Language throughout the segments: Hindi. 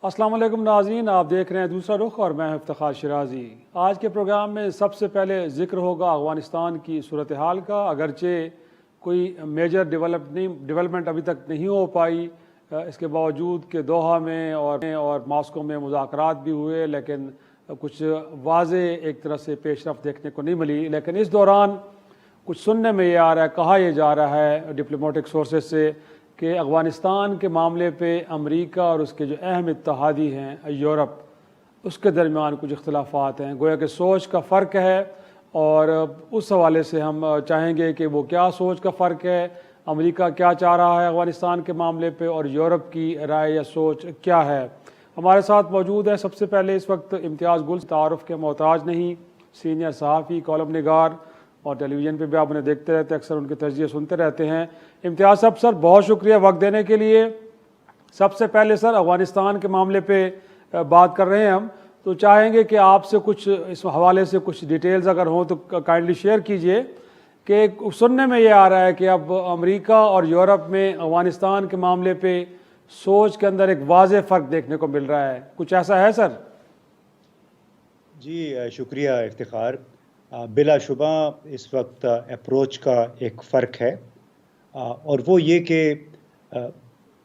अस्सलाम वालेकुम नाज़रीन, आप देख रहे हैं दूसरा रुख और मैं इफ्तिखार शिराजी। आज के प्रोग्राम में सबसे पहले ज़िक्र होगा अफ़गानिस्तान की सूरत हाल का। अगरचे कोई मेजर डेवलपमेंट अभी तक नहीं हो पाई, इसके बावजूद कि दोहा में और मास्को में मुज़ाकरात भी हुए, लेकिन कुछ वाज़े एक तरह से पेशरफ देखने को नहीं मिली। लेकिन इस दौरान कुछ सुनने में ये आ रहा है, कहा यह जा रहा है डिप्लोमेटिक सोर्सेज से कि अफ़गानिस्तान के मामले पे अमेरिका और उसके जो अहम इत्तेहादी हैं यूरोप, उसके दरमियान कुछ इख्तलाफात हैं, गोया कि सोच का फ़र्क है। और उस हवाले से हम चाहेंगे कि वो क्या सोच का फ़र्क है, अमेरिका क्या चाह रहा है अफ़गानिस्तान के मामले पे और यूरोप की राय या सोच क्या है। हमारे साथ मौजूद है सबसे पहले इस वक्त इम्तियाज़ गुल, तारुफ़ के मोहताज नहीं, सीनियर सहाफ़ी, कॉलम निगार और टेलीविज़न पे भी आप उन्हें देखते रहते हैं, अक्सर उनके तजज़िये सुनते रहते हैं। इम्तियाज़ साहब, सर बहुत शुक्रिया वक्त देने के लिए। सबसे पहले सर अफ़गानिस्तान के मामले पे बात कर रहे हैं हम, तो चाहेंगे कि आपसे कुछ इस हवाले से कुछ डिटेल्स अगर हों तो काइंडली शेयर कीजिए कि सुनने में ये आ रहा है कि अब अमेरिका और यूरोप में अफ़गानिस्तान के मामले पे सोच के अंदर एक वाज़ेह फ़र्क देखने को मिल रहा है, कुछ ऐसा है सर? जी शुक्रिया इफ्तिखार। बिलाशुबा इस वक्त अप्रोच का एक फ़र्क है, और वो ये कि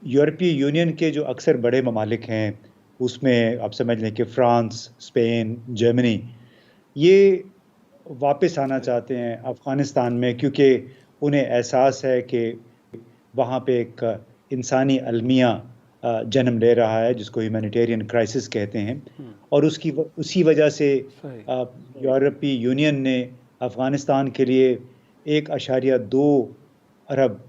यूरोपीय यूनियन के जो अक्सर बड़े ममालिक हैं, उसमें आप समझ लें कि फ़्रांस, स्पेन, जर्मनी, ये वापस आना चाहते हैं अफ़गानिस्तान में, क्योंकि उन्हें एहसास है कि वहाँ पे एक इंसानी अलमिया जन्म ले रहा है, जिसको ह्यूमैनिटेरियन क्राइसिस कहते हैं। और उसी वजह से यूरोपीय यूनियन ने अफ़गानिस्तान के लिए 1.2 अरब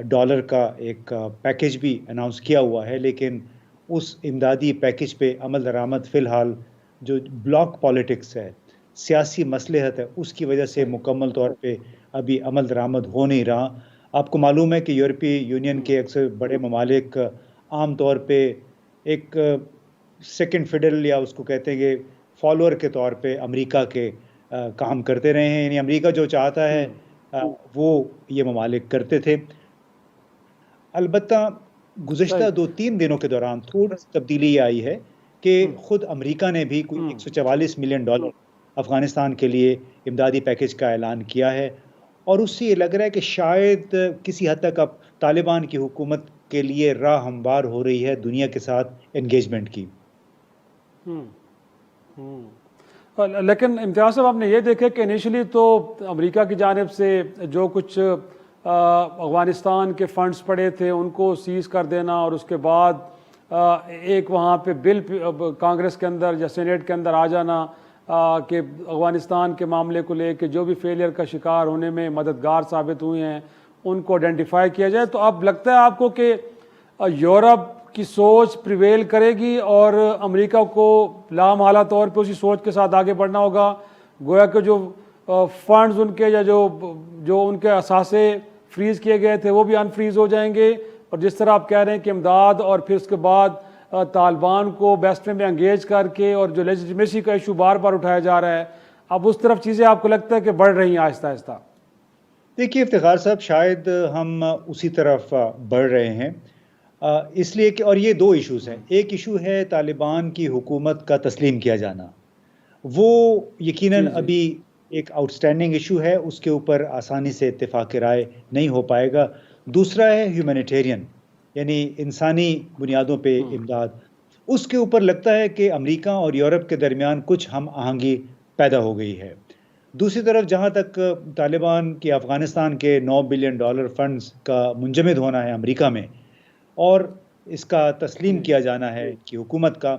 डॉलर का एक पैकेज भी अनाउंस किया हुआ है। लेकिन उस इमदादी पैकेज पे अमल दरामद फ़िलहाल जो ब्लॉक पॉलिटिक्स है, सियासी मसलहत है, उसकी वजह से मुकम्मल तौर पे अभी अमल दरामद हो नहीं रहा। आपको मालूम है कि यूरोपीय यूनियन के अक्सर बड़े ममालिक आम तौर पे एक सेकंड फिडल, या उसको कहते हैं कि फॉलोअर के तौर पे अमेरिका के काम करते रहे हैं। यानी अमेरिका जो चाहता है वो ये ममालिक करते थे। अलबत्ता गुज़िश्ता 2-3 दिनों के दौरान थोड़ी सी तब्दीली आई है कि ख़ुद अमेरिका ने भी कोई $144 मिलियन अफ़गानिस्तान के लिए इमदादी पैकेज का ऐलान किया है। और उससे ये लग रहा है कि शायद किसी हद तक अब तालिबान की हुकूमत के लिए राह हमवार हो रही है दुनिया के साथ एंगेजमेंट की। लेकिन इम्तियाज़ साहब, आपने ये देखे कि इनिशियली तो अमेरिका की जानिब से जो कुछ अफ़गानिस्तान के फ़ंड्स पड़े थे उनको सीज़ कर देना, और उसके बाद एक वहाँ पे बिल कांग्रेस के अंदर या सेनेट के अंदर आ जाना कि अफ़गानिस्तान के मामले को लेकर जो भी फेलियर का शिकार होने में मददगार साबित हुए हैं उनको आइडेंटिफाई किया जाए। तो अब लगता है आपको कि यूरोप की सोच प्रिवेल करेगी और अमेरिका को लामहला तौर पे उसी सोच के साथ आगे बढ़ना होगा, गोया कि जो फंड्स उनके या जो उनके असासे फ्रीज़ किए गए थे वो भी अनफ्रीज़ हो जाएंगे, और जिस तरह आप कह रहे हैं कि इमदाद और फिर उसके बाद तालिबान को बेस्ट में एंगेज करके और जो लेजिटिमेसी का इशू बार बार उठाया जा रहा है, अब उस तरफ चीज़ें आपको लगता है कि बढ़ रही हैं आहिस्ता आहिस्ता? देखिए इफ्तिखार साहब, शायद हम उसी तरफ बढ़ रहे हैं, इसलिए कि और ये 2 इश्यूज़ हैं। एक इशू है तालिबान की हुकूमत का तस्लीम किया जाना, वो यकीनन अभी एक आउटस्टैंडिंग इशू है, उसके ऊपर आसानी से इत्तेफाक राय नहीं हो पाएगा। दूसरा है ह्यूमैनिटेरियन, यानी इंसानी बुनियादों पे इमदाद। उसके ऊपर लगता है कि अमेरिका और यूरोप के दरमियान कुछ हम आहंगी पैदा हो गई है। दूसरी तरफ जहाँ तक तालिबान की अफ़गानिस्तान के $9 बिलियन फंड्स का मुंजमद होना है अमेरिका में, और इसका तस्लीम किया जाना है कि हुकूमत का,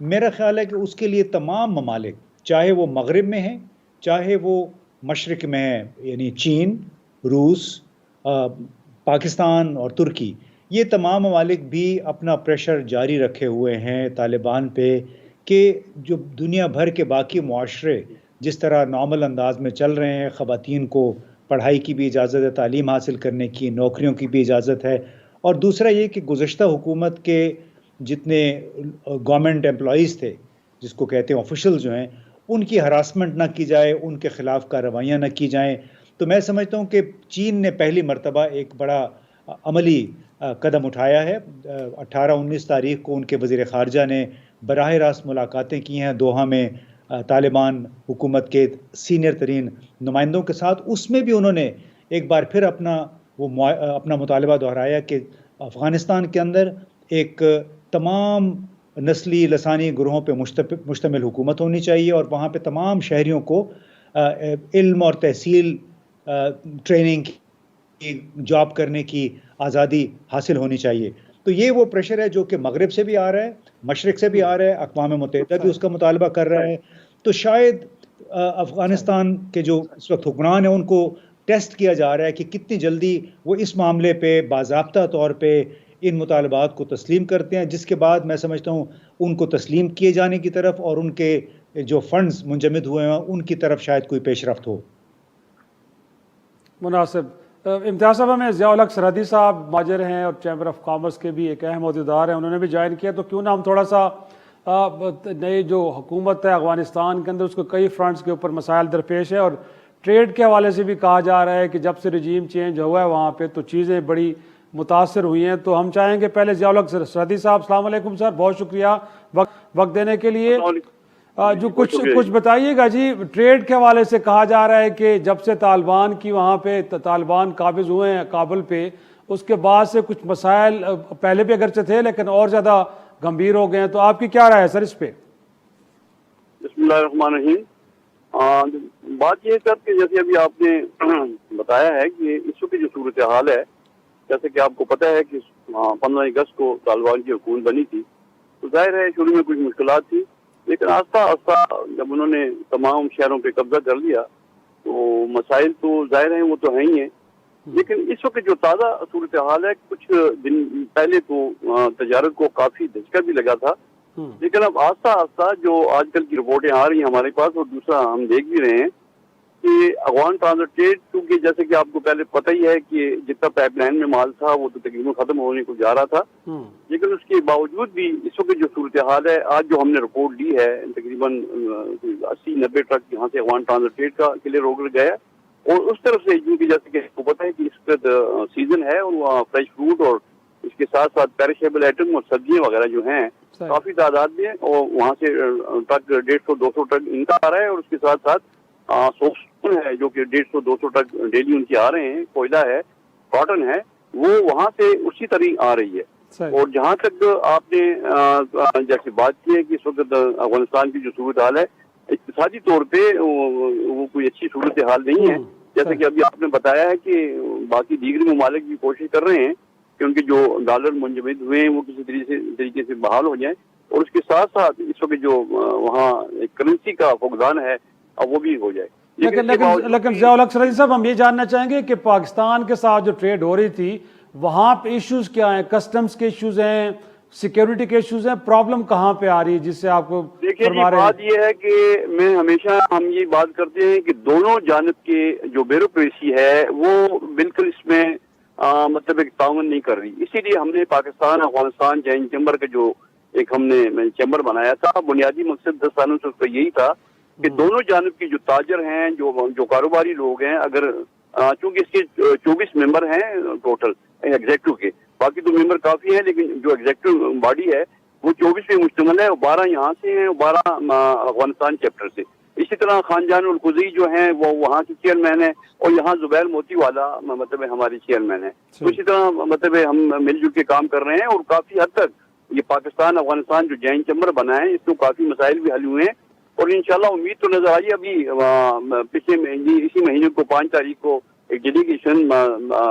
मेरा ख़्याल है कि उसके लिए तमाम ममालिक, चाहे वो मगरिब में हैं, चाहे वो मशरिक़ में हैं, यानी चीन, रूस, पाकिस्तान और तुर्की, ये तमाम ममालिक भी अपना प्रेशर जारी रखे हुए हैं तालिबान पे कि जो दुनिया भर के बाकी मुआशरे जिस तरह नॉर्मल अंदाज में चल रहे हैं, ख़वातीन को पढ़ाई की भी इजाज़त है, तालीम हासिल करने की, नौकरियों की भी इजाज़त है। और दूसरा ये कि गुज़श्ता हुकूमत के जितने गवर्नमेंट एम्प्लॉइज़ थे, जिसको कहते हैं ऑफिशियल जो हैं, उनकी हरासमेंट ना की जाए, उनके ख़िलाफ़ कार्रवाइयाँ ना की जाएँ। तो मैं समझता हूँ कि चीन ने पहली मर्तबा एक बड़ा अमली कदम उठाया है। 18-19 तारीख को उनके वज़ीर ख़ारजा ने बराह रास्त मुलाकातें की हैं दोहा में तालिबान हुकूमत के सीनियर तरीन नुमाइंदों के साथ। उसमें भी उन्होंने एक बार फिर अपना मुतालबा दोहराया कि अफ़गानिस्तान के अंदर एक तमाम नस्ली लसानी ग्रोहों पे मुश्तमिल हुकूमत होनी चाहिए और वहाँ पे तमाम शहरियों को इल्म और तहसील ट्रेनिंग की जॉब करने की आज़ादी हासिल होनी चाहिए। तो ये वो प्रेशर है जो कि मगरिब से भी आ रहा है, मशरिक से भी आ रहा है, अक़वाम मुत्तहिदा भी उसका मुतालबा कर रहा है। तो शायद अफ़गानिस्तान के जो इस वक्त हुक्मरान हैं उनको टेस्ट किया जा रहा है कि कितनी जल्दी वो इस मामले पे बाज़ाब्ता तौर पे इन मुतालबात को तस्लीम करते हैं, जिसके बाद मैं समझता हूँ उनको तस्लीम किए जाने की तरफ और उनके जो फंड्स मुंजमद हुए हैं उनकी तरफ शायद कोई पेशरफ्त हो। मुनासिब। इम्तियाज़ साहब, हमें ज़ियाउल हक सरहदी साहब माजर हैं और चैम्बर ऑफ कॉमर्स के भी एक अहम अहदेदार हैं, उन्होंने भी ज्वाइन किया। तो क्यों ना हम थोड़ा सा नई जो हुकूमत है अफ़गानिस्तान के अंदर उसको कई फ्रंट्स के ऊपर मसाइल दरपेश है और ट्रेड के हवाले से भी कहा जा रहा है कि जब से रजीम चेंज हुआ है वहाँ पे तो चीज़ें बड़ी मुतासर हुई हैं। तो हम चाहेंगे पहले ज़ियाउल हक सरहदी साहब, अस्सलाम वालेकुम सर, बहुत शुक्रिया वक्त देने के लिए। जो कुछ बताइएगा जी, ट्रेड के हवाले से कहा जा रहा है कि जब से तालिबान की वहाँ पे तालिबान काबिज हुए हैं काबुल पे, उसके बाद से कुछ मसाइल पहले भी अगरचे थे लेकिन और ज़्यादा गंभीर हो गए हैं। तो आपकी क्या राय है सर इस पे? बिस्मिल्लाहिर्रहमानिर्रहीम। बात यह सर कि जैसे अभी आपने बताया है कि इस वक्त जो सूरत हाल है, जैसे कि आपको पता है कि 15 अगस्त को तालिबान की हुकूमत बनी थी, तो जाहिर है शुरू में कुछ मुश्किलात थी, लेकिन आस्ता आस्ता जब उन्होंने तमाम शहरों पे कब्जा कर लिया तो मसाइल तो जाहिर हैं वो तो है ही हैं। लेकिन इस वक्त जो ताज़ा सूरत हाल है, कुछ दिन पहले तो तजारत को काफ़ी धचका भी लगा था, लेकिन अब आस्ता आस्ता जो आजकल की रिपोर्टें आ रही हैं हमारे पास और दूसरा हम देख भी रहे हैं कि अफगान ट्रांजिट, क्योंकि जैसे कि आपको पहले पता ही है कि जितना पाइपलाइन में माल था वो तो तकरीबन खत्म होने को जा रहा था, लेकिन उसके बावजूद भी इस वक्त जो सूरत हाल है, आज जो हमने रिपोर्ट ली है तकरीबन 80-90 ट्रक यहाँ से अफगान ट्रांजिट का क्लियर होकर गया और उस तरफ से, क्योंकि जैसे कि आपको पता है कि इस वक्त सीजन है और वहाँ फ्रेश फ्रूट और इसके साथ साथ पेरिशेबल आइटम और सब्जियां वगैरह जो हैं काफी तादाद में, और वहाँ से ट्रक 150-200 ट्रक इनका आ रहा है और उसके साथ साथ सोक्स है जो कि 150-200 ट्रक डेली उनके आ रहे हैं, कोयला है, कॉटन है, वो वहाँ से उसी तरह आ रही है। और जहाँ तक आपने जैसे बात की है कि इस वक्त अफगानिस्तान की जो सूरत हाल है इक्तिसादी तौर पे वो कोई अच्छी सूरत हाल नहीं है। जैसे कि अभी आपने बताया है कि बाकी दीगर ममालिक भी कोशिश कर रहे हैं कि उनके जो डॉलर मुंजमद हुए हैं वो किसी तरीके से बहाल हो जाए और उसके साथ साथ इस वक्त जो वहाँ करेंसी का फुकदान है अब वो भी हो जाए। लेकिन ज़ियाउल हक सरहदी साहब, हम ये जानना चाहेंगे कि पाकिस्तान के साथ जो ट्रेड हो रही थी वहाँ पे इश्यूज क्या हैं? कस्टम्स के इश्यूज हैं, सिक्योरिटी के इश्यूज हैं, प्रॉब्लम कहाँ पे आ रही है जिससे आपको? देखिए बात ये है कि मैं हमेशा हम ये बात करते हैं कि दोनों जानब के जो ब्यूरोक्रेसी है वो बिल्कुल इसमें मतलब एक ताउन नहीं कर रही। इसीलिए हमने पाकिस्तान अफगानिस्तान जॉइंट चैम्बर का जो एक हमने चैम्बर बनाया था, बुनियादी मकसद 10 सालों से उसका यही था कि दोनों जानब की जो ताजर हैं, जो कारोबारी लोग हैं, अगर चूंकि इसके 24 मेंबर हैं टोटल एग्जेक्टिव के, बाकी तो मेंबर काफी हैं, लेकिन जो एग्जेक्टिव बॉडी है वो 24 पे मुश्तमिल है और 12 यहाँ से हैं और 12 अफगानिस्तान चैप्टर से। इसी तरह खानजान उल कुज़ी जो हैं वो वहाँ के चेयरमैन है और यहाँ जुबैर मोती वाला मतलब हमारे चेयरमैन है। तो इसी तरह मतलब हम मिलजुल के काम कर रहे हैं और काफी हद तक ये पाकिस्तान अफगानिस्तान जो जॉइंट चैम्बर बना है इसमें काफी मसाइल भी हल हुए हैं और इंशाल्लाह उम्मीद तो नजर आई। अभी पिछले इसी महीने को 5 तारीख को एक डेलीगेशन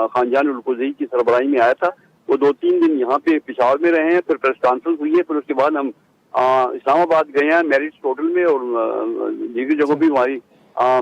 खानजान उल कुज़ी की सरबराही में आया था, वो 2-3 दिन यहाँ पे पेशावर में रहे हैं, फिर प्रेस कॉन्फ्रेंस हुई है, फिर उसके बाद हम इस्लामाबाद गए हैं मैरिज होटल में और दीगर जगहों भी हमारी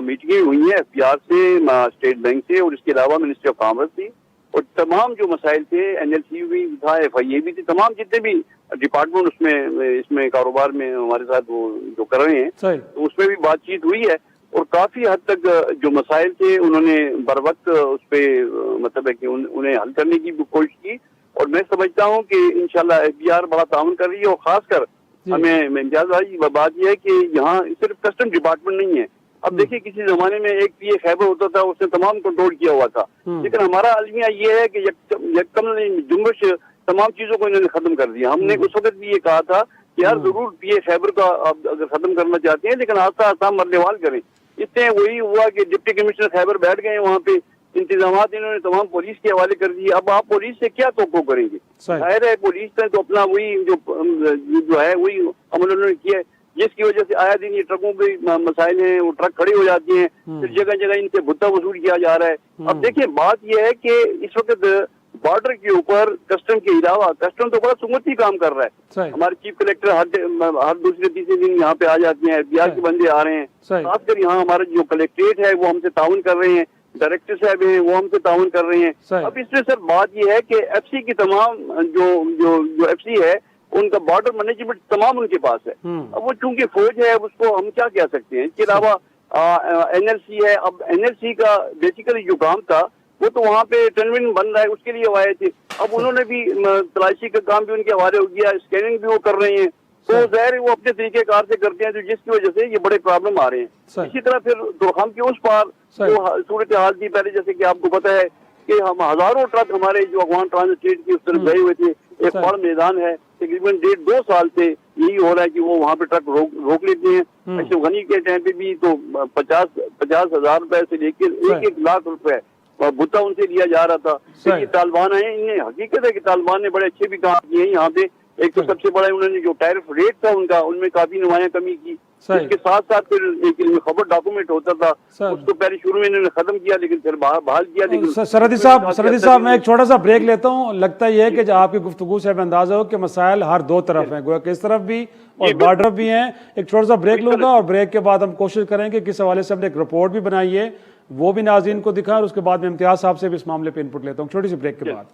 मीटिंगें हुई हैं FPR से, स्टेट बैंक से और इसके अलावा मिनिस्ट्री ऑफ कॉमर्स थी और तमाम जो मसाइल थे NLC भी था, FIA भी थी, तमाम जितने भी डिपार्टमेंट उसमें इसमें कारोबार में हमारे साथ वो जो कर रहे हैं तो उसमें भी बातचीत हुई है और काफी हद तक जो मसाइल थे उन्होंने बर वक्त उस पर मतलब है कि उन्हें हल करने की कोशिश की और मैं समझता हूँ कि इंशाल्लाह FBR बड़ा ताउन कर रही है और खासकर हमें इम्तियाज भाई बात यह है कि यहाँ सिर्फ कस्टम डिपार्टमेंट नहीं है, अब देखिए किसी जमाने में एक पीए खैबर होता था, उसने तमाम कंट्रोल किया हुआ था, लेकिन हमारा अलमिया ये है कि यकम जुम्बश तमाम चीजों को इन्होंने खत्म कर दिया। हमने उस वक्त भी ये कहा था कि यार जरूर पीए खैबर का आप अगर खत्म करना चाहते हैं, लेकिन आस्ता आस्ता मरनेवाल करें। इससे वही हुआ कि डिप्टी कमिश्नर खैबर बैठ गए वहाँ पे, इंतजाम इन्होंने तमाम पुलिस के हवाले कर दिए। अब आप पुलिस से क्या तोको करेंगे? जाहिर है पुलिस ने तो अपना वही जो है वही अमल उन्होंने किया है, जिसकी वजह से आया दिन ये ट्रकों पे मसाइल हैं, वो ट्रक खड़े हो जाते हैं, फिर जगह जगह इनसे भुत्ता वसूल किया जा रहा है। अब देखिए बात यह है कि इस वक्त बॉर्डर के ऊपर कस्टम के अलावा, कस्टम तो बड़ा सुमती काम कर रहा है। हमारे चीफ कलेक्टर हर दूसरे तीसरे दिन यहाँ पे आ जाते हैं, FBI के बंदे आ रहे हैं, खासकर यहाँ हमारा जो कलेक्ट्रेट है वो हमसे ताउन कर रहे हैं, डायरेक्टर साहब हैं वो हमसे ताउन कर रहे हैं। अब इसमें सर बात यह है कि FC की तमाम जो FC है उनका बॉर्डर मैनेजमेंट तमाम उनके पास है। अब वो चूंकि फौज है उसको हम क्या कह सकते हैं। इसके अलावा NLC है। अब NLC का बेसिकली जो काम था वो तो वहाँ पे टनविन बन रहा है, उसके लिए वो आए थे। अब उन्होंने भी तलाशी का काम भी उनके हवाले हो गया, स्कैनिंग भी वो कर रहे हैं, तो जाहिर है वो अपने तरीके कार से करते हैं, तो जिसकी वजह से ये बड़े प्रॉब्लम आ रहे हैं। इसी तरह फिर दोरखम के उस पार जो सूरत हाल थी पहले, जैसे कि आपको पता है कि हम हजारों ट्रक हमारे जो अफगान ट्रांजिट स्टेट की उस तरफ गए हुए थे। एक बड़ा मैदान है, तकरीबन 1.5-2 साल से यही हो रहा है कि वो वहाँ पे ट्रक रोक लेते हैं। अशरफ गनी के टाइम पे भी तो 50,000 रुपए से लेकर 1-1 लाख रुपए भुत्ता उनसे लिया जा रहा था। ये तालिबान आए, इन्हें हकीकत है कि तालिबान ने बड़े अच्छे भी काम किए हैं यहाँ पे। एक तो सबसे बड़ा उन्होंने जो टैरिफ रेट था उनका, उनमें काफी नुमाया कमी की। इसके साथ साथ फिर एक खबर डॉक्यूमेंट होता था, उसको पहले शुरू में इन्होंने खत्म किया, लेकिन फिर बहाल किया। लेकिन सरहदी साहब मैं एक छोटा सा ब्रेक लेता हूँ। लगता यह है कि आपकी गुफ्तगू से अंदाजा हो कि मसाइल हर दो तरफ हैं, गोया कि इस तरफ भी और बॉर्डर भी हैं। एक छोटा सा ब्रेक लूंगा और ब्रेक के बाद हम कोशिश करेंगे किस हवाले से हमने एक रिपोर्ट भी बनाई है वो भी नाज़रीन को दिखाएं, और उसके बाद में इम्तियाज साहब से भी इस मामले पे इनपुट लेता हूँ छोटी सी ब्रेक के बाद।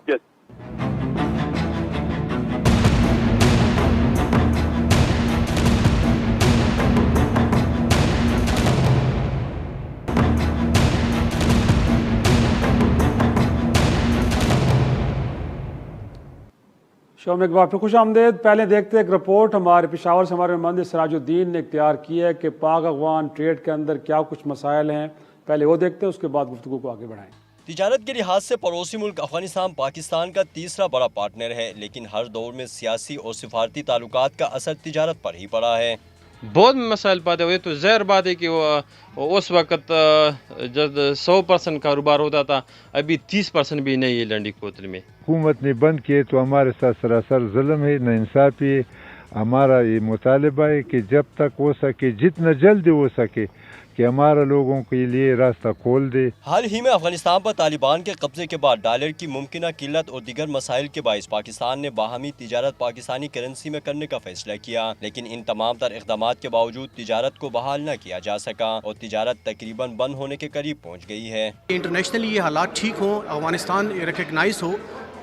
शो में एक बार फिर खुश आमदेद। पहले देखते हैं एक रिपोर्ट हमारे पेशावर से हमारे नुमाइंदे सिराजुद्दीन ने तैयार की है कि पाक अफगान ट्रेड के अंदर क्या कुछ मसाइल हैं। पहले वो देखते हैं, उसके बाद गुफ्तगू को आगे बढ़ाएं। तिजारत के लिहाज से पड़ोसी मुल्क अफगानिस्तान पाकिस्तान का तीसरा बड़ा पार्टनर है, लेकिन हर दौर में सियासी और सिफारती ताल्लुकात का असर तिजारत पर ही पड़ा है। बहुत मसाइल पैदा हुए, तो ज़ाहिर बात है कि वो उस वक़्त जब 100% कारोबार होता था, अभी 30% भी नहीं है लंडी कोतल में। हुकूमत ने बंद किए तो हमारे साथ सरासर जुल्म है, नाइंसाफ़ी है। हमारा ये मुतालबा है कि जब तक हो सके, जितना जल्दी हो सके, कि हमारे लोगों के लिए रास्ता खोल दे। हाल ही में अफगानिस्तान पर तालिबान के कब्जे के बाद डॉलर की मुमकिना किल्लत और दीगर मसाइल के बाइस पाकिस्तान ने बाहमी तिजारत पाकिस्तानी करेंसी में करने का फैसला किया, लेकिन इन तमाम तर इक़दामात के बावजूद तिजारत को बहाल न किया जा सका और तिजारत तकरीबन बंद होने के करीब पहुँच गई है। इंटरनेशनली ये हालात ठीक हों, अफगानिस्तान रिकगनाइज हो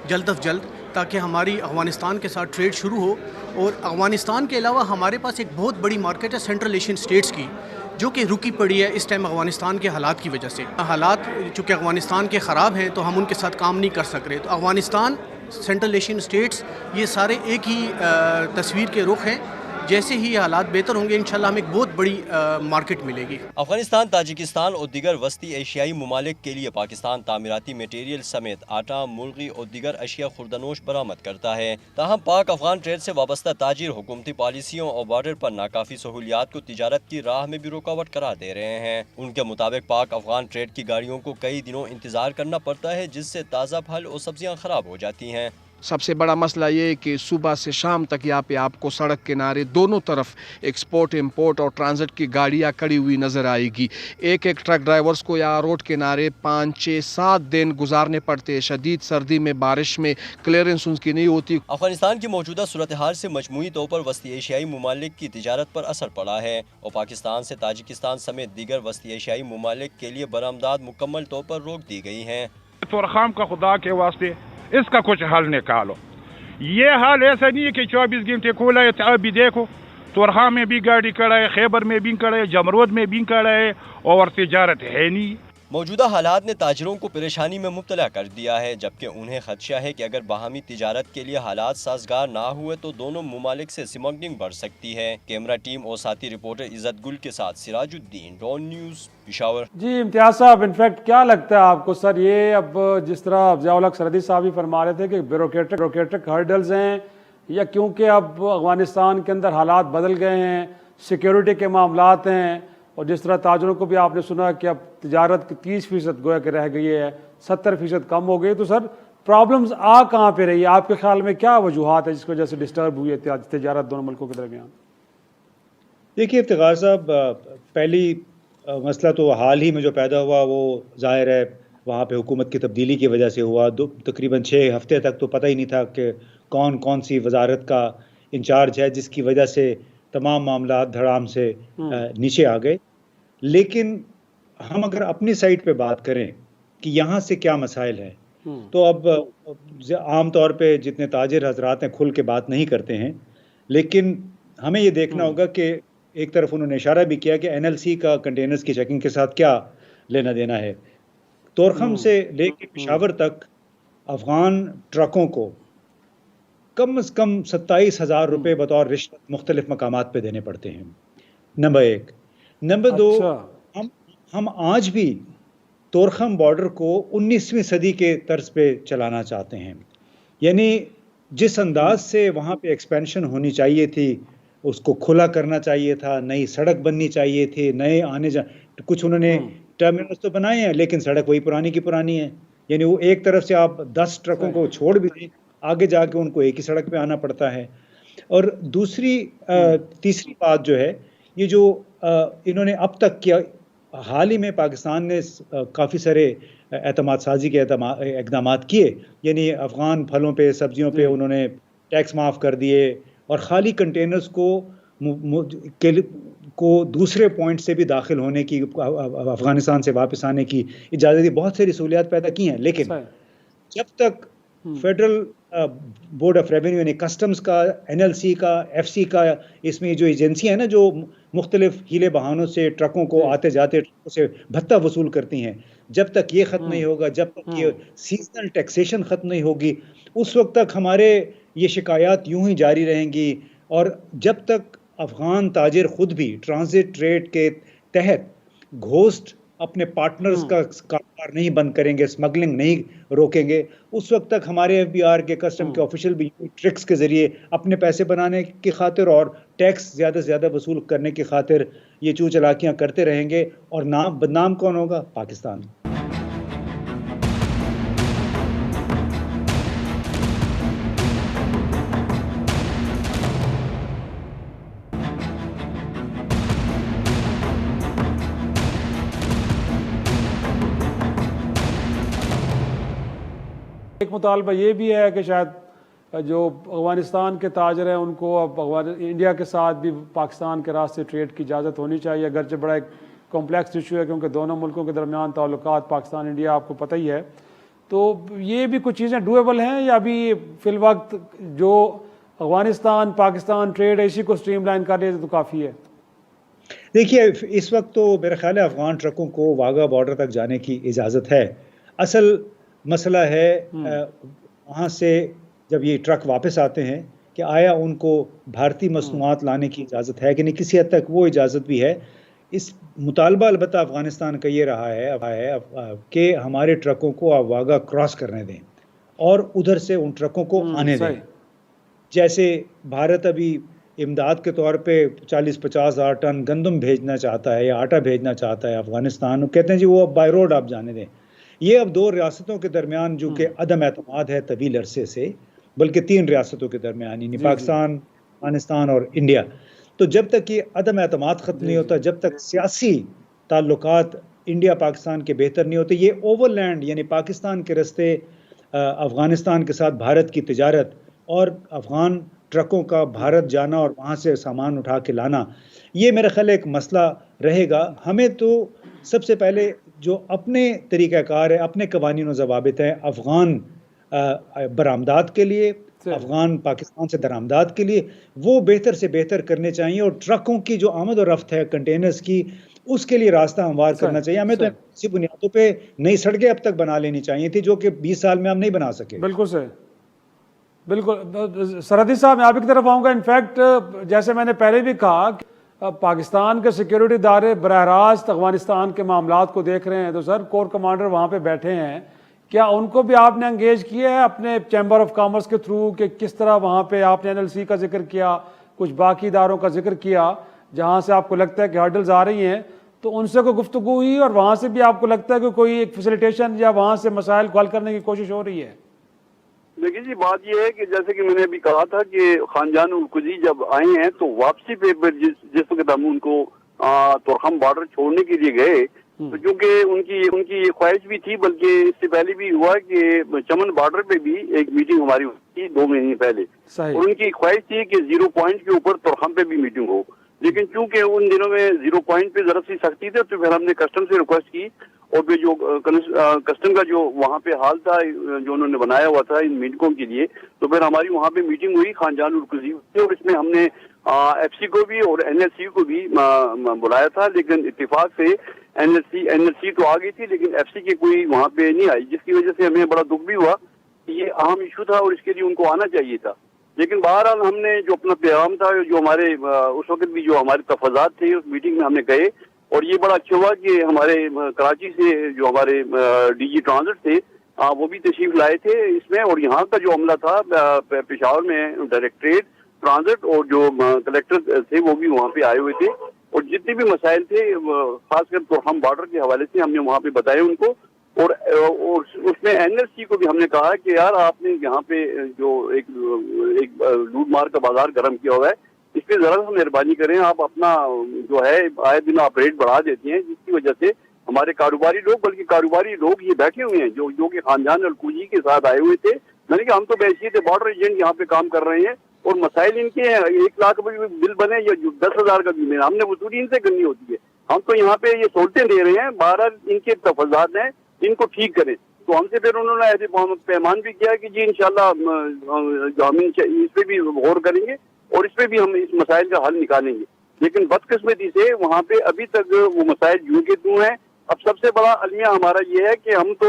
जल्द अज जल्द, ताकि हमारी अफगानिस्तान के साथ ट्रेड शुरू हो। और अफगानिस्तान के अलावा हमारे पास एक बहुत बड़ी मार्केट है सेंट्रल एशियन स्टेट्स की, जो कि रुकी पड़ी है इस टाइम अफगानिस्तान के हालात की वजह से। हालात चूँकि अफगानिस्तान के ख़राब हैं तो हम उनके साथ काम नहीं कर सक रहे। तो अफगानिस्तान, सेंट्रल एशियन स्टेट्स, ये सारे एक ही तस्वीर के रुख हैं। जैसे ही हालात बेहतर होंगे इंशाल्लाह हमें एक बहुत बड़ी मार्केट मिलेगी। अफगानिस्तान, ताजिकिस्तान और दीगर वस्ती एशियाई ममालिक के लिए पाकिस्तान तामीराती मटेरियल समेत आटा, मुर्गी और दीगर अशिया खुर्दनोश बरामद करता है। ताहम पाक अफगान ट्रेड से वाबस्ता ताजिर हुकूमती पॉलिसियों और बॉर्डर पर नाकाफी सहूलियात को तिजारत की राह में भी रुकावट करार दे रहे हैं। उनके मुताबिक पाक अफगान ट्रेड की गाड़ियों को कई दिनों इंतजार करना पड़ता है, जिससे ताज़ा फल और सब्जियाँ खराब हो जाती हैं। सबसे बड़ा मसला ये है कि सुबह से शाम तक यहाँ पे आपको सड़क किनारे दोनों तरफ एक्सपोर्ट, इंपोर्ट और ट्रांजिट की गाड़ियाँ खड़ी हुई नज़र आएगी। एक एक ट्रक ड्राइवर्स को यहाँ रोड किनारे 5, 6, 7 दिन गुजारने पड़ते हैं। शदीद सर्दी में, बारिश में क्लियरेंस उनकी नहीं होती। अफगानिस्तान की मौजूदा सूरत हाल से मजमूई तौर पर वस्ती एशियाई ममालिक की तिजारत पर असर पड़ा है और पाकिस्तान से ताजिकिस्तान समेत दीगर वस्ती एशियाई ममालिक के लिए बरामदात मुकम्मल तौर पर रोक दी गई हैं। तोरखाम का खुदा के वास्ते इसका कुछ हल निकालो। ये हाल ऐसा नहीं है कि 24 घंटे खुला है। आप भी देखो, तोरखाम में भी गाड़ी खड़ा है, खैबर में भी खड़ा है, जमरोद में भी खड़ा है और तिजारत है नहीं। मौजूदा हालात ने ताजिरों को परेशानी में मुब्तला कर दिया है, जबकि उन्हें खदशा है कि अगर बाहमी तिजारत के लिए हालात साजगार ना हुए तो दोनों मुमालिक से स्मगलिंग बढ़ सकती है। कैमरा टीम और साथी रिपोर्टर इज्जत गुल के साथ सिराजुद्दीन, डॉन न्यूज़, पेशावर। जी इम्तियाज साहब, इनफैक्ट क्या लगता है आपको सर, ये अब जिस तरह ज़ियाउल हक सरहदी साहब भी फरमा रहे थे कि ब्यूरोक्रेटिक हर्डल्स हैं, या क्योंकि अब अफगानिस्तान के अंदर हालात बदल गए हैं, सिक्योरिटी के मामलात हैं, और जिस तरह ताजरों को भी आपने सुना कि अब तिजारत की 30% गोया कि रह गई है, 70% कम हो गई, तो सर प्रॉब्लम्स आ कहाँ पे रही है? आपके ख्याल में क्या वजूहात है जिसकी वजह से डिस्टर्ब हुई है तिजारत दोनों मुल्कों के दरमियान? देखिए इफ्तिखार साहब, पहली मसला तो हाल ही में जो पैदा हुआ वो जाहिर है वहाँ पे हुकूमत की तब्दीली की वजह से हुआ। तकरीबन 6 हफ्ते तक तो पता ही नहीं था कि कौन कौन सी वजारत का इंचार्ज है, जिसकी वजह से तमाम मामला धड़ाम से नीचे आ गए। लेकिन हम अगर अपनी साइड पे बात करें कि यहाँ से क्या मसाइल है, तो अब आम तौर पे जितने ताजिर हजरात हैं खुल के बात नहीं करते हैं, लेकिन हमें ये देखना होगा कि एक तरफ उन्होंने इशारा भी किया कि NLC का कंटेनर्स की चेकिंग के साथ क्या लेना देना है। तोरखम से लेके पेशावर तक अफगान ट्रकों को कम से कम 27,000 रुपये बतौर रिश्वत मुख्तलिफ मकामात पे देने पड़ते हैं, नंबर 1। नंबर 2, हम आज भी तोरखम बॉर्डर को 19वीं सदी के तर्ज पे चलाना चाहते हैं। यानी जिस अंदाज से वहाँ पे एक्सपेंशन होनी चाहिए थी उसको खुला करना चाहिए था, नई सड़क बननी चाहिए थी, नए आने जा कुछ उन्होंने टर्मिनल्स तो बनाए हैं लेकिन सड़क वही पुरानी की पुरानी है। यानी वो एक तरफ से आप 10 ट्रकों को छोड़ भी दें, आगे जाके उनको एक ही सड़क पे आना पड़ता है। और दूसरी तीसरी बात जो है, ये जो इन्होंने अब तक किया, हाल ही में पाकिस्तान ने काफ़ी सारे एतमाद साजी के इक़दाम किए, यानी अफ़गान फलों पे सब्जियों पे उन्होंने टैक्स माफ़ कर दिए और खाली कंटेनर्स को दूसरे पॉइंट से भी दाखिल होने की, अफ़गानिस्तान से वापस आने की इजाज़त दी। बहुत सारी सहूलियात पैदा की हैं, लेकिन जब तक फेडरल बोर्ड ऑफ रेवेन्यू यानी कस्टम्स का, NLC का, FC का, इसमें जो एजेंसियाँ हैं ना जो मुख्तलिफ हीले बहानों से ट्रकों को आते जाते ट्रकों से भत्ता वसूल करती हैं, जब तक ये ख़त्म नहीं होगा, जब तक ये सीजनल टैक्सेशन ख़त्म नहीं होगी, उस वक्त तक हमारे ये शिकायत यूं ही जारी रहेंगी। और जब तक अफ़गान ताजिर ख़ुद भी ट्रांजिट ट्रेड के तहत घोस्ट अपने पार्टनर्स का कारोबार नहीं बंद करेंगे, स्मगलिंग नहीं रोकेंगे, उस वक्त तक हमारे FBR के कस्टम के ऑफिशियल भी ट्रिक्स के ज़रिए अपने पैसे बनाने की खातिर और टैक्स ज़्यादा से ज़्यादा वसूल करने की खातिर ये चू चलाकियाँ करते रहेंगे। और बदनाम कौन होगा? पाकिस्तान। एक मुतालबा ये भी है कि शायद जो अफगानिस्तान के ताजर हैं उनको अब इंडिया के साथ भी पाकिस्तान के रास्ते ट्रेड की इजाज़त होनी चाहिए, अगरचे बड़ा एक कॉम्प्लेक्स इशू है क्योंकि दोनों मुल्कों के दरमियान ताल्लुकात पाकिस्तान इंडिया आपको पता ही है। तो ये भी कुछ चीज़ें डूएबल हैं या अभी फ़िलवक्त जो अफगानिस्तान पाकिस्तान ट्रेड है इसी को स्ट्रीमलाइन कर ले तो काफ़ी है? देखिए इस वक्त तो मेरा ख्याल है अफगान ट्रकों को वाघा बॉर्डर तक जाने की इजाज़त है। असल मसला है वहाँ से जब ये ट्रक वापस आते हैं कि आया उनको भारतीय मसनूआत लाने की इजाज़त है कि नहीं। किसी हद तक वो इजाज़त भी है। इस मुतालबा अलबत्ता अफ़गानिस्तान का ये रहा है कि हमारे ट्रकों को आप वाघा क्रॉस करने दें और उधर से उन ट्रकों को आने दें। जैसे भारत अभी इमदाद के तौर पे 40-50 हज़ार टन गंदम भेजना चाहता है या आटा भेजना चाहता है अफ़गानिस्तान, कहते हैं जी वो अब बाय रोड आप जाने दें। ये अब 2 रियासतों के दरमियान जो कि अदम एतमाद है तवील अरसे से, बल्कि 3 रियासतों के दरमियान यानी पाकिस्तान, अफगानिस्तान और इंडिया। तो जब तक ये अदम एतमाद ख़त्म नहीं होता, जब तक सियासी ताल्लुकात इंडिया पाकिस्तान के बेहतर नहीं होते, ये ओवरलैंड यानी पाकिस्तान के रस्ते अफ़गानिस्तान के साथ भारत की तिजारत और अफ़गान ट्रकों का भारत जाना और वहाँ से सामान उठा के लाना, ये मेरा ख्याल एक मसला रहेगा। हमें तो सबसे पहले जो अपने तरीक़ाकार है, अपने कवानीन और ज़वाबित हैं अफ़गान बरामदात के लिए, अफ़गान पाकिस्तान से दरामदात के लिए, वो बेहतर से बेहतर करने चाहिए। और ट्रकों की जो आमद और रफ्त है कंटेनर्स की, उसके लिए रास्ता हमवार करना चाहिए। हमें तो इसी बुनियादों पे नई सड़कें अब तक बना लेनी चाहिए थी, जो कि 20 साल में हम नहीं बना सके। बिल्कुल सही, बिल्कुल। सरहदी साहब, मैं आपकी तरफ आऊँगा। इनफैक्ट जैसे मैंने पहले भी कहा, पाकिस्तान के सिक्योरिटी इदारे बरह रास्त अफगानिस्तान के मामलात को देख रहे हैं, तो सर कोर कमांडर वहाँ पे बैठे हैं, क्या उनको भी आपने एंगेज किया है अपने चैम्बर ऑफ कॉमर्स के थ्रू कि किस तरह वहाँ पे आपने NLC का जिक्र किया, कुछ बाकी इदारों का जिक्र किया जहाँ से आपको लगता है कि हर्डल्स आ रही हैं, तो उनसे कोई गुफ्तगू हुई और वहाँ से भी आपको लगता है कि कोई एक फैसिलिटेशन या वहाँ से मसाइल को हल करने की कोशिश हो रही है? देखिए जी, बात यह है कि जैसे कि मैंने अभी कहा था कि खानजान उल-कुजी जब आए हैं तो वापसी पे जिस वक्त हम उनको तोरखम बॉर्डर छोड़ने के लिए गए, तो क्योंकि उनकी ये ख्वाहिश भी थी, बल्कि इससे पहले भी हुआ कि चमन बॉर्डर पे भी एक मीटिंग हमारी हुई थी 2 महीने पहले, और उनकी ख्वाहिश थी कि 0 पॉइंट के ऊपर तोरखम पे भी मीटिंग हो। लेकिन चूंकि उन दिनों में 0 पॉइंट पे जरा सी सख्ती थी, तो फिर हमने कस्टम से रिक्वेस्ट की, और फिर जो कस्टम का जो वहाँ पे हाल था जो उन्होंने बनाया हुआ था इन मीटिंगों के लिए, तो फिर हमारी वहाँ पे मीटिंग हुई खानजान उल-कुजी से, और इसमें हमने FC को भी और NLC को भी बुलाया था। लेकिन इत्तेफाक से NLC तो आ गई थी, लेकिन FC की कोई वहाँ पे नहीं आई, जिसकी वजह से हमें बड़ा दुख भी हुआ कि ये अहम इशू था और इसके लिए उनको आना चाहिए था। लेकिन बहरहाल हमने जो अपना पैगाम था, जो हमारे उस वक्त भी जो हमारे तफाजात थे, उस मीटिंग में हमने गए, और ये बड़ा अच्छा हुआ कि हमारे कराची से जो हमारे DG ट्रांजिट थे वो भी तशरीफ लाए थे इसमें, और यहाँ का जो अमला था पेशावर में डायरेक्टरेट ट्रांजिट और जो कलेक्टर थे वो भी वहाँ पे आए हुए थे, और जितने भी मसाइल थे खासकर तो हम बॉर्डर के हवाले से हमने वहाँ पे बताए उनको, और उसमें NLC को भी हमने कहा कि यार आपने यहाँ पे जो एक लूट मार का बाजार गर्म किया हुआ है, इस पर जरा सा मेहरबानी करें, आप अपना जो है आए दिन आप रेट बढ़ा देती हैं, जिसकी वजह से हमारे कारोबारी लोग, बल्कि कारोबारी लोग ये बैठे हुए हैं जो कि खानजान उल-कुजी के साथ आए हुए थे। मैंने कहा हम तो बैठिए थे बॉर्डर एजेंट यहाँ पे काम कर रहे हैं, और मसाइल इनके हैं, 1 लाख का भी बिल बने या 10,000 का बिल, हमने वसूली इनसे करनी होती है। हम तो यहाँ पे ये सहूलतें दे रहे हैं, 12 इनके तफाजात हैं, इनको ठीक करें। तो हमसे फिर उन्होंने ऐसे पैमान भी किया कि जी इंशाल्लाह हम इस पे भी गौर करेंगे और इस पे भी हम इस मसाइल का हल निकालेंगे। लेकिन बदकिस्मती से वहाँ पे अभी तक वो मसाइल यूं के त्यों हैं। अब सबसे बड़ा अलमिया हमारा ये है कि हम तो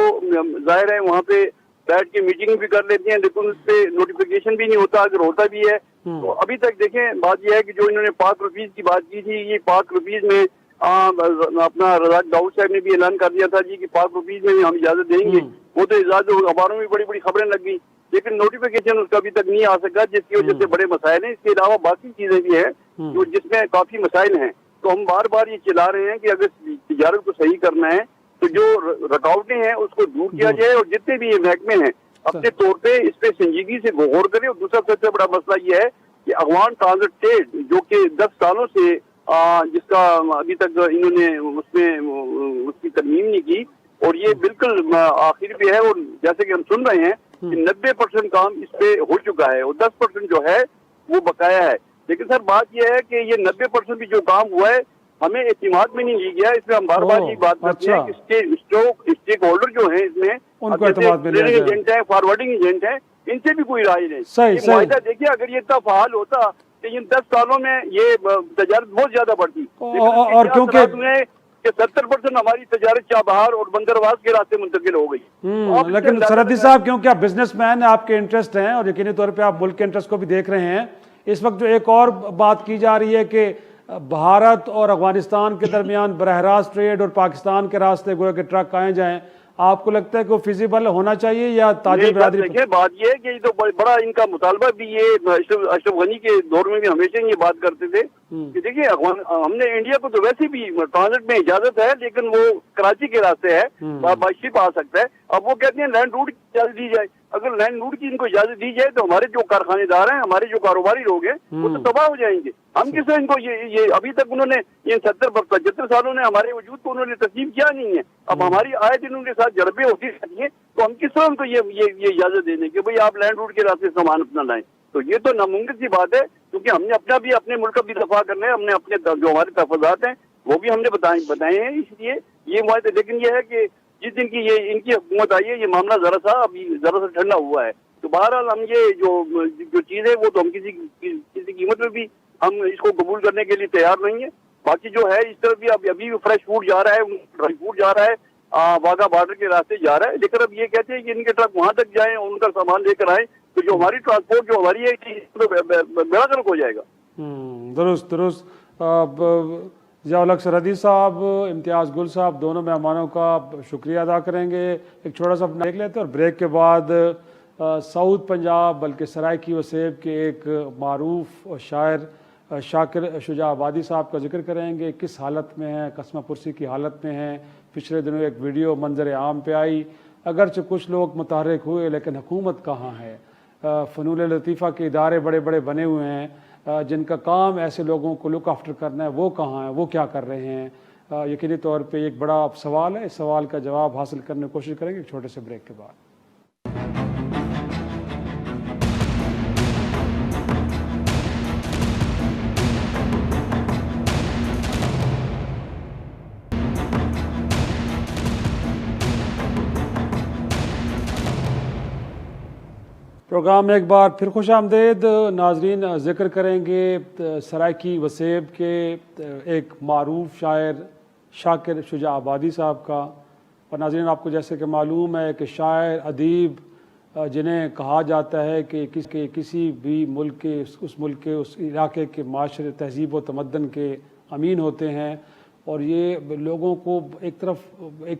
जाहिर है वहाँ पे बैठ के मीटिंग भी कर लेते हैं, लेकिन उस पर नोटिफिकेशन भी नहीं होता, अगर होता भी है तो अभी तक देखें बात यह है कि जो इन्होंने ₹5 की बात की थी, ये ₹5 में अपना रज़ाक दाऊद साहब ने भी ऐलान कर दिया था जी कि ₹5 में हम इजाजत देंगे। वो तो इजाजत अखबारों में बड़ी बड़ी खबरें लग गई, लेकिन नोटिफिकेशन उसका अभी तक नहीं आ सका, जिसकी वजह से बड़े मसाइल हैं। इसके अलावा बाकी चीजें भी हैं जो जिसमें काफी मसाइल हैं। तो हम बार बार ये चिल्ला रहे हैं कि अगर तिजारत को सही करना है तो जो रुकावटें हैं उसको दूर किया जाए, और जितने भी ये महकमे हैं अपने तौर पे इस पे संजीदगी से गौर करें। और दूसरा सबसे बड़ा मसला ये है कि अफगान ट्रांजिट ट्रेड जो कि 10 सालों से जिसका अभी तक इन्होंने उसमें उसकी तरमीम नहीं की, और ये बिल्कुल आखिर पे है। और जैसे कि हम सुन रहे हैं कि 90% काम इस पे हो चुका है और 10% जो है वो बकाया है। लेकिन सर बात यह है कि ये 90% भी जो काम हुआ है हमें एतमाद में नहीं ली गया। इसमें हम बार बार ये बात करते हैं कि स्टेक होल्डर जो है इसमें एजेंट है, फॉरवर्डिंग एजेंट है, इनसे भी कोई राय नहीं। मुआहिदा देखिए, अगर ये इतना फहाल होता तो इन 10 सालों में ये तजारत बहुत ज्यादा बढ़ती। और क्योंकि 70% हमारी तजारत चाबहार और बंदरवास के रास्ते मुंतकिल हो गई। लेकिन सरहदी साहब, क्योंकि आप बिजनेसमैन हैं, आपके इंटरेस्ट हैं और यकीनी तौर पे आप मुल्क के इंटरेस्ट को भी देख रहे हैं, इस वक्त जो एक और बात की जा रही है कि भारत और अफगानिस्तान के दरमियान बरह रास्त ट्रेड और पाकिस्तान के रास्ते गोया के ट्रक आए जाएं, आपको लगता है कि वो फिजिबल होना चाहिए या ताजिर बिरादरी? देखिए बात ये है कि तो बड़ा इनका मुतालबा भी ये अशरफ गनी के दौर में भी हमेशा ये बात करते थे कि देखिए हमने इंडिया को तो वैसे भी ट्रांजिट में इजाजत है, लेकिन वो कराची के रास्ते है, बाशिप आ सकता है। अब वो कहते हैं लैंड रूट की इजाजत दी जाए। अगर लैंड रूट की इनको इजाजत दी जाए तो हमारे जो कारखानेदार हैं, हमारे जो कारोबारी लोग हैं, वो तो तबाह हो जाएंगे। हम किसे इनको ये अभी तक उन्होंने ये 70-75 सालों ने हमारे वजूद को उन्होंने तस्लीम किया नहीं है। अब हमारी आए दिन उनके साथ जरबे होती रहती है, तो हम किस तरह उनको ये इजाजत देने की भाई आप लैंड रूट के रास्ते सामान अपना लाएं? तो ये तो नामुमकिन सी बात है, क्योंकि हमने अपना भी अपने मुल्क का भी दफा करना है, हमने अपने जो हमारे तहफ़्फ़ुज़ात हैं वो भी हमने बताए हैं। इसलिए ये मुआहदे, लेकिन ये है कि जिस दिन की ये इनकी हुकूमत आई है ये मामला जरा सा ठंडा हुआ है। तो बहरहाल हम ये जो चीज़ है वो तो हम किसी कीमत में भी हम इसको कबूल करने के लिए तैयार नहीं है। बाकी जो है इस तरफ भी अभी भी फ्रेश फूड जा रहा है, ड्राई फूड जा रहा है, वाघा बॉर्डर के रास्ते जा रहा है। लेकिन अब ये कहते हैं कि इनके ट्रक वहां तक जाएं और उनका सामान लेकर आए, तो जो हमारी ट्रांसपोर्ट जो हमारी है तो बेड़ा गर्क हो जाएगा। दुरुस्त दुरुस्त। ज़िया-उल-हक सरहदी साहब, इम्तियाज़ गुल साहब, दोनों मेहमानों का शुक्रिया अदा करेंगे। एक छोटा सा ब्रेक लेते हैं और ब्रेक के बाद साउथ पंजाब बल्कि सरायकी वसेब के एक मारूफ शायर शाकिर शुजा आबादी साहब का जिक्र करेंगे। किस हालत में हैं, कसमा पुरसी की हालत में हैं। पिछले दिनों एक वीडियो मंजर आम पे आई, अगरचे कुछ लोग मुतहर्रिक हुए लेकिन हुकूमत कहाँ है। फ़नून लतीफ़ा के इदारे बड़े बड़े बने हुए हैं जिनका काम ऐसे लोगों को लुक आफ्टर करना है, वो कहाँ हैं, वो क्या कर रहे हैं। यकीनी तौर पे एक बड़ा सवाल है, इस सवाल का जवाब हासिल करने की कोशिश करेंगे एक छोटे से ब्रेक के बाद। प्रोग्राम में एक बार फिर खुश आमदेद नाजरीन। ज़िक्र करेंगे सरायकी वसेब के एक मारूफ शायर शाकिर शुजा आबादी साहब का। और नाजरीन, आपको जैसे कि मालूम है कि शायर अदीब जिन्हें कहा जाता है कि किसी भी मुल्क के उस मुल्क के उस इलाके के माशरे तहजीब व तमद्दन के अमीन होते हैं और ये लोगों को एक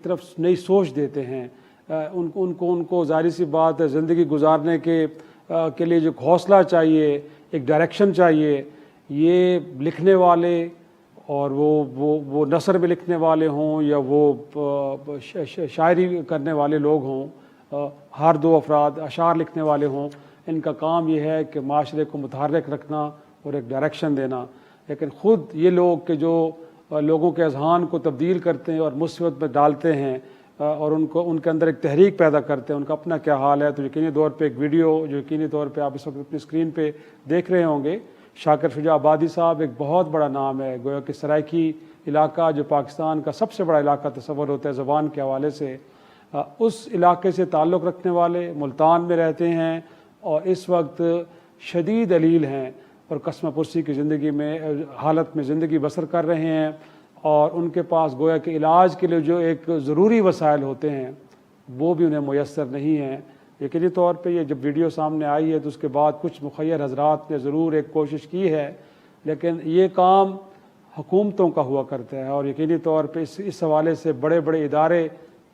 तरफ नई सोच देते हैं। उनको ज़ाहिर सी बात है ज़िंदगी गुजारने के लिए जो हौसला चाहिए, एक डायरेक्शन चाहिए, ये लिखने वाले और वो नसर में लिखने वाले हों या वो शायरी करने वाले लोग हों, हर दो अफराद अशार लिखने वाले हों, इनका काम ये है कि माशरे को मुतहर्रिक रखना और एक डायरेक्शन देना। लेकिन ख़ुद ये लोग के जो लोगों के अज़हान को तब्दील करते हैं और मुसीबत में डालते हैं और उनके अंदर एक तहरीक पैदा करते हैं, उनका अपना क्या हाल है। तो यकीनी तौर पे एक वीडियो जो यकीनी तौर पे आप इस वक्त अपनी स्क्रीन पे देख रहे होंगे, शाकिर शुजा आबादी साहब एक बहुत बड़ा नाम है। गोया कि सरायकी इलाका जो पाकिस्तान का सबसे बड़ा इलाका तस्वर होता है ज़बान के हवाले से, उस इलाके से ताल्लुक़ रखने वाले मुल्तान में रहते हैं और इस वक्त शदीद अलील हैं और कसमा पुरसी की ज़िंदगी में हालत में ज़िंदगी बसर कर रहे हैं। और उनके पास गोया के इलाज के लिए जो एक ज़रूरी वसाइल होते हैं वो भी उन्हें मुयस्सर नहीं हैं। यकीनी तौर पे ये जब वीडियो सामने आई है तो उसके बाद कुछ मुखय्यर हजरात ने ज़रूर एक कोशिश की है, लेकिन ये काम हुकूमतों का हुआ करता है और यकीनी तौर पे इस हवाले से बड़े बड़े इदारे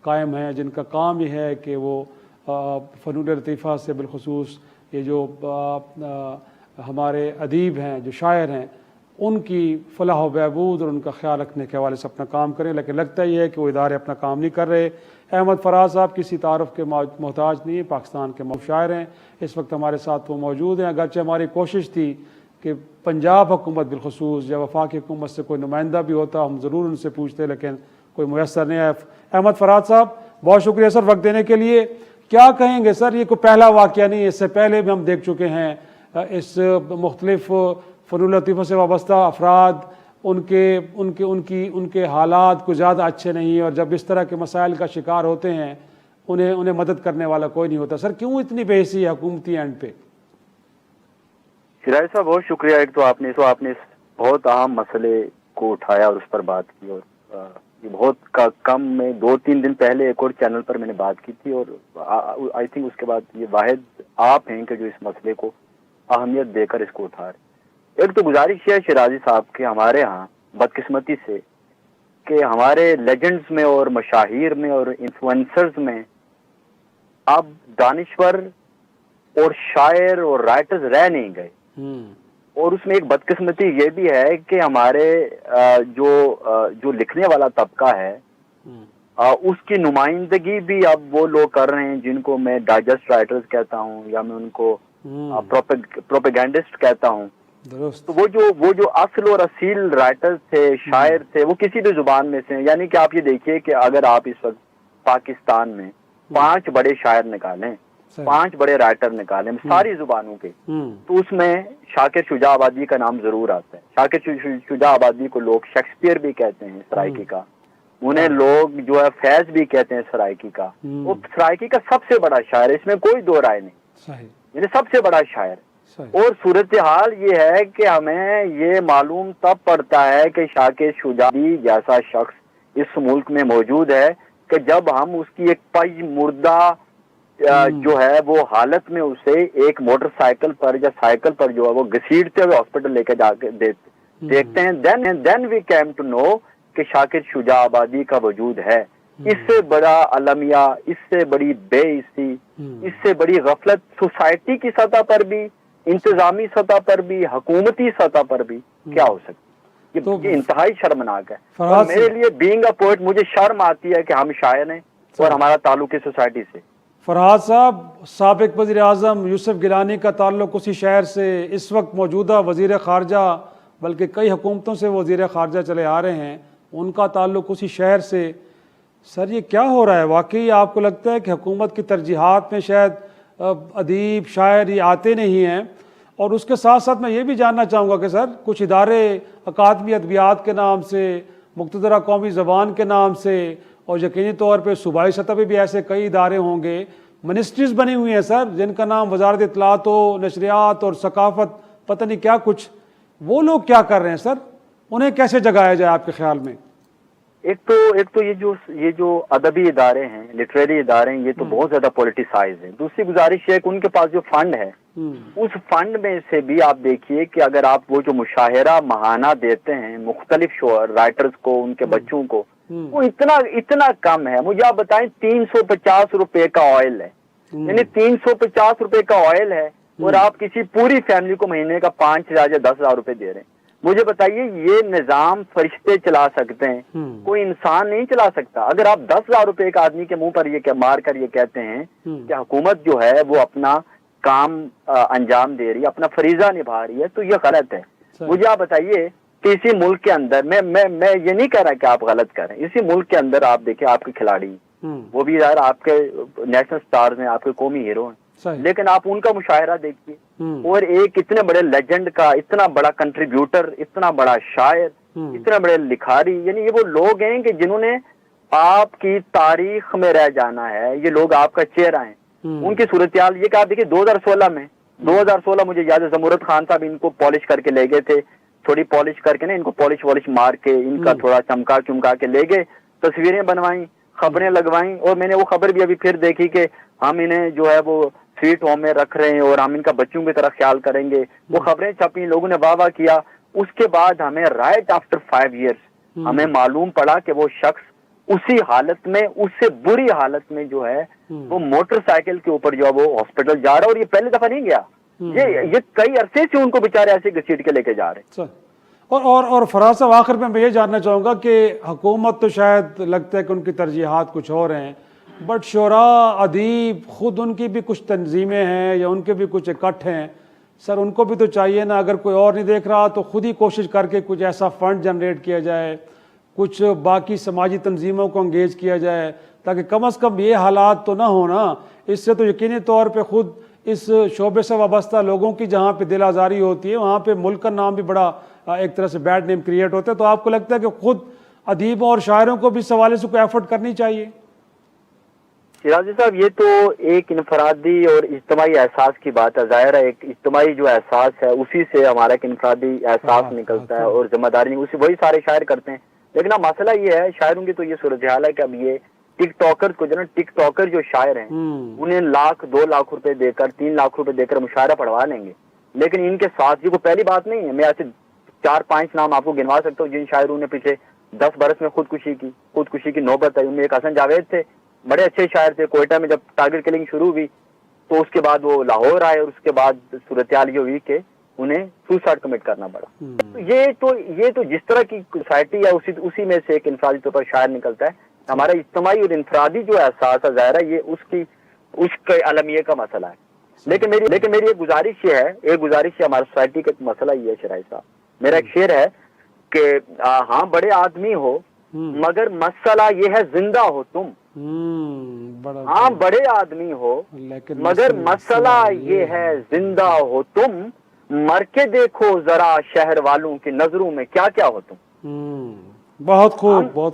कायम हैं जिनका काम ये है कि वो फ़नून लतीफ़ा से बिलखुसूस ये जो हमारे अदीब हैं, जो शायर हैं, उनकी फलाह व बहबूद और उनका ख्याल रखने के हवाले से अपना काम करें। लेकिन लगता ही है कि वो इदारे अपना काम नहीं कर रहे। अहमद फराज साहब किसी तारुफ के मोहताज नहीं है, पाकिस्तान के मशहूर शायर हैं, इस वक्त हमारे साथ वो मौजूद हैं। अगरचे हमारी कोशिश थी कि पंजाब हुकूमत बिलखुसूस या वफाकी हुकूमत से कोई नुमाइंदा भी होता हम ज़रूर उनसे पूछते, लेकिन कोई मुयस्सर नहीं है। अहमद फराज साहब, बहुत शुक्रिया सर वक्त देने के लिए। क्या कहेंगे सर, ये कोई पहला वाक़या नहीं है, इससे पहले भी हम देख चुके हैं इस मुख्तलिफ फ़नून लतीफ़ा से वाबस्ता अफराद उनके हालात कुछ ज़्यादा अच्छे नहीं और जब इस तरह के मसाइल का शिकार होते हैं उन्हें मदद करने वाला कोई नहीं होता। सर क्यों इतनी बेहसी है हुकूमती एंड पे? सिराज साहब बहुत शुक्रिया। एक तो आपने इस बहुत अहम मसले को उठाया और उस पर बात की और ये बहुत कम में 2-3 दिन पहले एक और चैनल पर मैंने बात की थी और आई थिंक उसके बाद ये वाहिद आप हैं कि जो इस मसले को अहमियत देकर इसको उठा रहे। एक तो गुजारिश है शिराजी साहब के हमारे यहाँ बदकिस्मती से कि हमारे लेजेंड्स में और मशाहिर में और इन्फ्लुएंसर्स में अब दानिश्वर और शायर और राइटर्स रह नहीं गए। और उसमें एक बदकिस्मती ये भी है कि हमारे जो लिखने वाला तबका है उसकी नुमाइंदगी भी अब वो लोग कर रहे हैं जिनको मैं डाइजेस्ट राइटर्स कहता हूँ या मैं उनको प्रोपेगेंडिस्ट कहता हूँ। तो वो जो असल और असील राइटर्स थे, शायर थे, वो किसी भी जुबान में से, यानी कि आप ये देखिए कि अगर आप इस वक्त पाकिस्तान में 5 बड़े शायर निकालें, 5 बड़े राइटर निकालें सारी जुबानों के, तो उसमें शाकिर शुजा आबादी का नाम जरूर आता है। शाकिर शुजा आबादी को लोग शेक्सपियर भी कहते हैं सरायकी का, उन्हें लोग जो है फैज भी कहते हैं सरायकी का। वो सरायकी का सबसे बड़ा शायर, इसमें कोई दो राय नहीं, यानी सबसे बड़ा शायर। और सूरत हाल ये है कि हमें ये मालूम तब पड़ता है कि शाकिर शुजाई जैसा शख्स इस मुल्क में मौजूद है कि जब हम उसकी एक पज मुर्दा जो है वो हालत में उसे एक मोटरसाइकिल पर या साइकिल पर जो है वो घसीटते हुए हॉस्पिटल लेके जाके देखते हैं। Then we came to know कि शाकिर शुजा आबादी का वजूद है। इससे बड़ा अलमिया, इससे बड़ी बेइज्जती, इससे बड़ी गफलत सोसाइटी की सतह पर भी, इंतजामी सतह पर भी, हुकूमती सतह पर भी क्या हो सकती है? ये इंतहाई शर्मनाक है। और मेरे लिए बीइंग अ पोएट मुझे शर्म आती है कि हम शायर हैं और हमारा ताल्लुक है सोसाइटी से। फरहाद साहब, साबिक वज़ीर आज़म यूसुफ गिलानी का ताल्लुक उसी शहर से, इस वक्त मौजूदा वज़ीर ख़ारजा, बल्कि कई हुकूमतों से वज़ीर ख़ारजा चले आ रहे हैं, उनका ताल्लुक उसी शहर से। सर ये क्या हो रहा है? वाकई आपको लगता है कि हुकूमत की तरजीहात में शायद अदीब शायर ये आते नहीं हैं? और उसके साथ साथ मैं ये भी जानना चाहूँगा कि सर कुछ इदारे अकादमी अदबियात के नाम से, मुक़्तदरा कौमी ज़बान के नाम से, और यकीनी तौर पे सूबाई सतह पे भी ऐसे कई इदारे होंगे, मिनिस्ट्रीज़ बनी हुई हैं सर, जिनका नाम वजारत इत्तलात हो, नशरियात और सकाफ़त, पता नहीं क्या कुछ। वो लोग क्या कर रहे हैं सर? उन्हें कैसे जगाया जाए आपके ख्याल में? एक तो ये जो अदबी इदारे हैं, लिटरेरी इदारे हैं, ये तो बहुत ज्यादा पॉलिटिसाइज है। दूसरी गुजारिश है कि उनके पास जो फंड है, उस फंड में से भी आप देखिए कि अगर आप वो जो मुशाहिरा महाना देते हैं मुख्तलिफ राइटर्स को, उनके बच्चों को, वो इतना कम है। मुझे आप बताएं 350 रुपए का ऑयल है, यानी 350 रुपए का ऑयल है और आप किसी पूरी फैमिली को महीने का 5,000 या 10,000 रुपए दे रहे हैं। मुझे बताइए ये निजाम फरिश्ते चला सकते हैं, कोई इंसान नहीं चला सकता। अगर आप 10,000 रुपए एक आदमी के मुंह पर ये मार कर ये कहते हैं कि हुकूमत जो है वो अपना काम अंजाम दे रही है, अपना फरीजा निभा रही है, तो ये गलत है। मुझे आप बताइए कि इसी मुल्क के अंदर मैं ये नहीं कह रहा कि आप गलत कर रहे हैं, इसी मुल्क के अंदर आप देखिए आपके खिलाड़ी, वो भी यार आपके नेशनल स्टार्स हैं, आपके कौमी हीरो हैं, लेकिन आप उनका मुशाहिरा देखिए और एक इतने बड़े लेजेंड का, इतना बड़ा कंट्रीब्यूटर, इतना बड़ा शायर, इतने बड़े लिखारी, यानी ये वो लोग हैं कि जिन्होंने आपकी तारीख में रह जाना है। ये लोग आपका चेहरा है। उनकी सूरत हाल ये कि आप देखिए 2016 मुझे याद है जमूरत खान साहब इनको पॉलिश करके ले गए थे, थोड़ी पॉलिश करके ना इनको पॉलिश मार के इनका थोड़ा चमका के ले गए, तस्वीरें बनवाई, खबरें लगवाई, और मैंने वो खबर भी अभी फिर देखी कि हम इन्हें जो है वो स्वीट होम में रख रहे हैं और हम इनका बच्चों की तरह ख्याल करेंगे। वो खबरें छपी, लोगों ने वाह किया। उसके बाद हमें राइट आफ्टर 5 years हमें मालूम पड़ा कि वो शख्स उसी हालत में, उससे बुरी हालत में जो है वो मोटरसाइकिल के ऊपर जो है वो हॉस्पिटल जा रहा है, और ये पहली दफा नहीं गया, ये कई अरसे से उनको बेचारे ऐसे घसीट के लेके जा रहे हैं। और फराज साहब, आखिर में मैं ये जानना चाहूँगा कि हुकूमत तो शायद लगता है कि उनकी तरजीहात कुछ और हैं, बट शुरा, अदीब, खुद उनकी भी कुछ तंजीमें हैं या उनके भी कुछ इकट्ठ हैं। सर उनको भी तो चाहिए ना, अगर कोई और नहीं देख रहा तो खुद ही कोशिश करके कुछ ऐसा फंड जनरेट किया जाए, कुछ बाकी समाजी तंजीमों को अंगेज किया जाए, ताकि कम अज़ कम ये हालात तो ना हो ना। इससे तो यकीनी तौर पे खुद इस शोबे से वाबस्ता लोगों की जहाँ पे दिल आज़ारी होती है, वहाँ पे मुल्क का नाम भी बड़ा एक तरह से बैड नेम क्रिएट होता है। तो आपको लगता है कि खुद अदीबों और शायरों को भी इस हवाले से कोई एफर्ट करनी चाहिए? शिराजी साहब, ये तो एक इनफरादी और इज्तिमाई एहसास की बात है। ज़ाहिर है एक इज्तिमाई जो एहसास है उसी से हमारा एक इनफरादी एहसास निकलता है और जिम्मेदारी उसी वही सारे शायर करते हैं। लेकिन अब मसला ये है, शायरों की तो ये सूरत हाल है कि अब ये टिकटॉकर को जो टिकटॉकर जो शायर हैं उन्हें 1,00,000 2,00,000 रुपए देकर 3,00,000 रुपए देकर मुशायरा पढ़वा लेंगे। लेकिन इनके साथ ये कोई पहली बात नहीं है। मैं ऐसे 4-5 नाम आपको गिनवा सकता हूँ जिन शायरों ने पिछले 10 बरस में खुदकुशी की नौबत आई। उनमें एक हसन जावेद थे, बड़े अच्छे शायर थे। कोयटा में जब टारगेट किलिंग शुरू हुई तो उसके बाद वो लाहौर आए और उसके बाद सूरत हाल ये हुई कि उन्हें सुसाइड कमिट करना पड़ा। तो ये तो जिस तरह की सोसाइटी है उसी में से एक इंफरादी तौर पर शायर निकलता है। हमारा इज्तिमाई और इंफरादी जो एहसास है, ज़ाहिर है ये उसके अलमिये का मसला है। लेकिन मेरी एक गुजारिश है हमारी सोसाइटी का मसला ये है शिराज साहब, मेरा एक शेर है कि हाँ बड़े आदमी हो मगर मसला ये है जिंदा हो तुम। हाँ बड़े आदमी हो मगर मसला ये है जिंदा हो तुम, मर के देखो जरा शहर वालों की नजरों में क्या क्या हो तुम। बहुत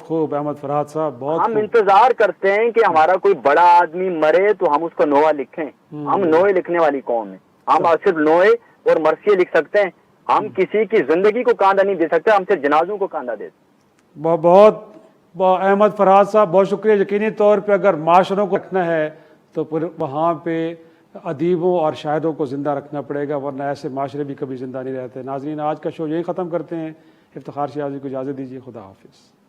खूब अहमद फरहाद साहब, बहुत हम इंतजार करते हैं कि हमारा कोई बड़ा आदमी मरे तो हम उसको नोआ लिखें। हम नोए लिखने वाली कौम है। हम सिर्फ नोए और मर्सिये लिख सकते हैं, हम किसी की जिंदगी को कांदा नहीं दे सकते, हम सिर्फ जनाजों को कांदा दे सकते। बहुत अहमद फरहाद साहब बहुत शुक्रिया। यकीनी तौर पे अगर माशरों को रखना है तो फिर वहाँ पे अदीबों और शायरों को ज़िंदा रखना पड़ेगा, वरना ऐसे माशरे भी कभी ज़िंदा नहीं रहते। नाज़रीन, आज का शो यहीं ख़त्म करते हैं। इफ्तिखार शिराज़ी को इजाज़त दीजिए। खुदा हाफिज़।